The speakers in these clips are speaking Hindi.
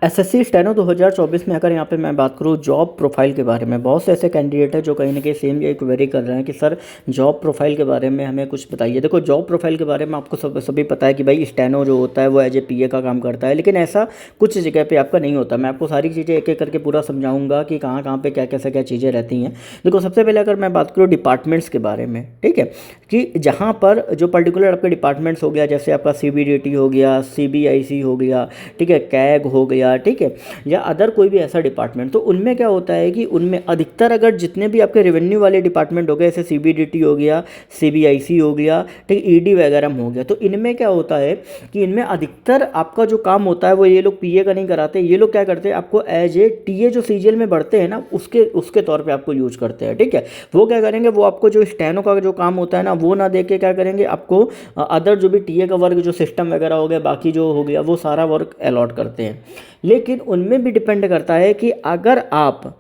एसएससी स्टेनो 2024 में अगर यहाँ पे मैं बात करूँ जॉब प्रोफाइल के बारे में, बहुत से ऐसे कैंडिडेट हैं जो कहीं ना कहीं सेम ये क्वेरी कर रहे हैं कि सर जॉब प्रोफाइल के बारे में हमें कुछ बताइए। देखो, जॉब प्रोफाइल के बारे में आपको सभी पता है कि भाई स्टेनो जो होता है वो एज ए पीए का काम करता है, लेकिन ऐसा कुछ जगह पे आपका नहीं होता। मैं आपको सारी चीज़ें एक एक करके पूरा समझाऊंगा कि कहाँ कहाँ पे क्या कैसे क्या चीज़ें रहती हैं। देखो, सबसे पहले अगर मैं बात करूँ डिपार्टमेंट्स के बारे में, ठीक है, कि जहाँ पर जो पर्टिकुलर आपके डिपार्टमेंट्स हो गया, जैसे आपका सीबीडीटी हो गया, सीबीआईसी हो गया, ठीक है, कैग हो गया, ठीक है, या अदर कोई भी ऐसा डिपार्टमेंट, तो उनमें क्या होता है कि उनमें अधिकतर अगर जितने भी आपके रेवेन्यू वाले डिपार्टमेंट हो गए, जैसे सीबीडीटी हो गया, सीबीआईसी हो गया, ठीक, ईडी वगैरह हो गया, तो इनमें क्या होता है कि इनमें अधिकतर आपका जो काम होता है वो ये लोग पीए का नहीं कराते। ये लोग क्या करते हैं, आपको एज ए टीए जो सीजीएल में बढ़ते हैं ना, उसके उसके तौर पे आपको यूज करते हैं, ठीक है। वो क्या करेंगे, वो आपको जो स्टेनो का जो काम होता है ना, वो ना देके क्या करेंगे, आपको अदर जो भी टीए का वर्क, जो सिस्टम वगैरह हो गया, बाकी जो हो गया, वो सारा वर्क अलॉट करते हैं। लेकिन उनमें भी डिपेंड करता है कि अगर आप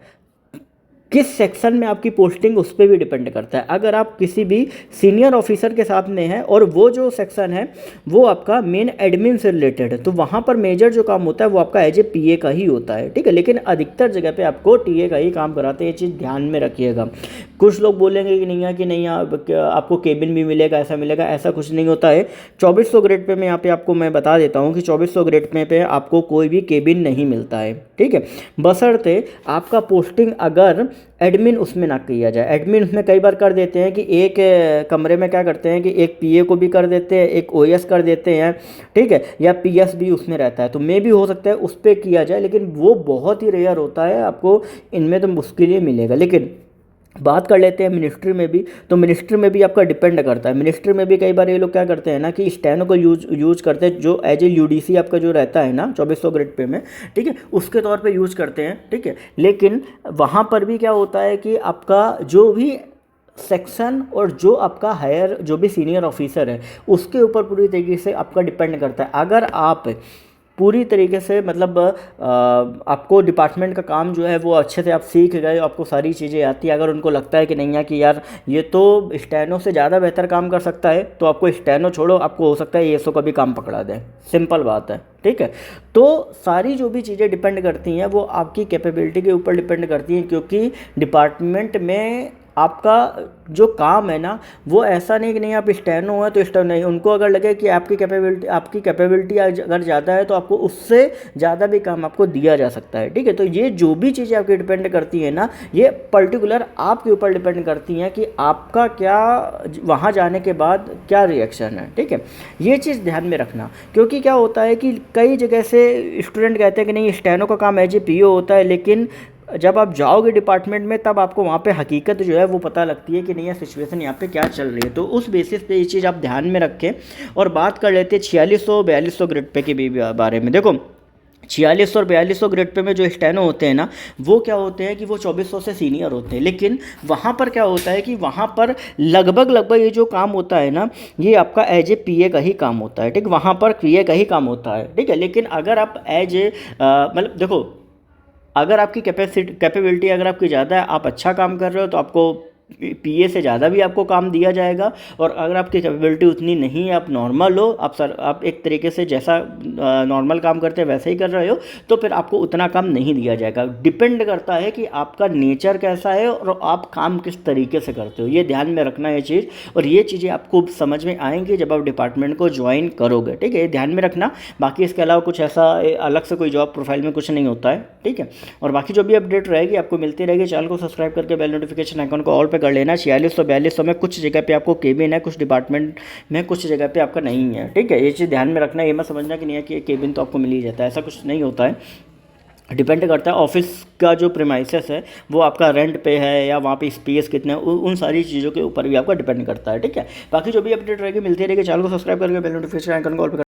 किस सेक्शन में आपकी पोस्टिंग, उस पर भी डिपेंड करता है। अगर आप किसी भी सीनियर ऑफिसर के साथ में हैं और वो जो सेक्शन है वो आपका मेन एडमिन से रिलेटेड है, तो वहाँ पर मेजर जो काम होता है वो आपका एज ए पीए का ही होता है, ठीक है। लेकिन अधिकतर जगह पे आपको टीए का ही काम कराते हैं, ये चीज़ ध्यान में रखिएगा। कुछ लोग बोलेंगे कि नहीं है कि नहीं आपको केबिन भी मिलेगा, ऐसा मिलेगा, ऐसा कुछ नहीं होता है। 2400 ग्रेड पे मैं यहाँ पे आपको मैं बता देता हूँ कि 2400 ग्रेड पे आपको कोई भी केबिन नहीं मिलता है, ठीक है, बशर्ते आपका पोस्टिंग अगर एडमिन उसमें ना किया जाए। एडमिन उसमें कई बार कर देते हैं कि एक कमरे में क्या करते हैं कि एक पीए को भी कर देते हैं, एक ओएस कर देते हैं, ठीक है, या पीएस भी उसमें रहता है, तो मे भी हो सकता है उस पर किया जाए, लेकिन वो बहुत ही रेयर होता है, आपको इनमें तो मुश्किल ही मिलेगा। लेकिन बात कर लेते हैं मिनिस्ट्री में भी, तो मिनिस्ट्री में भी आपका डिपेंड करता है। मिनिस्ट्री में भी कई बार ये लोग क्या करते हैं ना कि स्टेनो को यूज करते हैं, जो एज ए यूडीसी आपका जो रहता है ना 2400 ग्रेड पे में, ठीक है, उसके तौर पे यूज करते हैं, ठीक है। लेकिन वहाँ पर भी क्या होता है कि आपका जो भी सेक्शन और जो आपका हायर जो भी सीनियर ऑफिसर है उसके ऊपर पूरी तरीके से आपका डिपेंड करता है। अगर आप पूरी तरीके से मतलब आपको डिपार्टमेंट का काम जो है वो अच्छे से आप सीख गए, आपको सारी चीज़ें आती है, अगर उनको लगता है कि नहीं है कि यार ये तो स्टेनो से ज़्यादा बेहतर काम कर सकता है, तो आपको स्टेनो छोड़ो, आपको हो सकता है एएसओ का भी काम पकड़ा दें। सिंपल बात है, ठीक है। तो सारी जो भी चीज़ें डिपेंड करती हैं वो आपकी कैपेबिलिटी के ऊपर डिपेंड करती हैं, क्योंकि डिपार्टमेंट में आपका जो काम है ना वो ऐसा नहीं कि नहीं आप स्टेनो है तो स्टेनो नहीं। उनको अगर लगे कि आपकी कैपेबिलिटी अगर ज़्यादा है तो आपको उससे ज़्यादा भी काम आपको दिया जा सकता है, ठीक है। तो ये जो भी चीज़ें आपकी डिपेंड करती है ना, ये पर्टिकुलर आपके ऊपर डिपेंड करती हैं कि आपका क्या वहाँ जाने के बाद क्या रिएक्शन है, ठीक है। ये चीज़ ध्यान में रखना, क्योंकि क्या होता है कि कई जगह से स्टूडेंट कहते हैं कि नहीं स्टेनो का काम एज ए पीओ होता है, लेकिन जब आप जाओगे डिपार्टमेंट में तब आपको वहाँ पे हकीकत जो है वो पता लगती है कि नहीं, ये सिचुएशन यहाँ पे क्या चल रही है। तो उस बेसिस पे ये चीज़ आप ध्यान में रखें। और बात कर लेते हैं 4600-4200 ग्रेड पे के भी बारे में। देखो, 4600 और 4200 ग्रेड पे में जो स्टेनो होते हैं ना, वो क्या होते हैं कि वो 2400 से सीनियर होते हैं। लेकिन वहाँ पर क्या होता है कि वहाँ पर लगभग ये जो काम होता है ना, ये आपका एज ए पीए का ही काम होता है, ठीक, वहाँ पर पीए का ही काम होता है, ठीक है। लेकिन अगर आप एज ए मतलब देखो, अगर आपकी कैपेबिलिटी अगर आपकी ज़्यादा है, आप अच्छा काम कर रहे हो, तो आपको पीए से ज़्यादा भी आपको काम दिया जाएगा। और अगर आपकी कैपेबिलिटी उतनी नहीं है, आप नॉर्मल हो, आप एक तरीके से जैसा नॉर्मल काम करते हैं वैसे ही कर रहे हो, तो फिर आपको उतना काम नहीं दिया जाएगा। डिपेंड करता है कि आपका नेचर कैसा है और आप काम किस तरीके से करते हो, ये ध्यान में रखना ये चीज़। और ये चीज़ें आपको समझ में आएंगी जब आप डिपार्टमेंट को ज्वाइन करोगे, ठीक है, ये ध्यान में रखना। बाकी इसके अलावा कुछ ऐसा अलग से कोई जॉब प्रोफाइल में कुछ नहीं होता है, ठीक है। और बाकी जो भी अपडेट रहेगी आपको मिलती रहेगी। चैनल को सब्सक्राइब करके बेल नोटिफिकेशन आइकन को ऑल पे कर लेना। 4600-4200 में कुछ जगह पे आपको केबिन है, कुछ डिपार्टमेंट में कुछ जगह पे आपका नहीं है, ठीक है। ये चीज़ ध्यान में रखना। ये मत समझना कि नहीं है कि केबिन तो आपको मिल ही जाता है, ऐसा कुछ नहीं होता है। डिपेंड करता है ऑफिस का जो प्रीमाइसेस है वो आपका रेंट पे है या वहाँ पे स्पेस कितने हैं, उन सारी चीज़ों के ऊपर भी आपका डिपेंड करता है, ठीक है। बाकी जो भी अपडेट रहेगी मिलती रहेगी। चैनल को सब्सक्राइब करके बेल नोटिफिकेशन आइकन को ऑल पे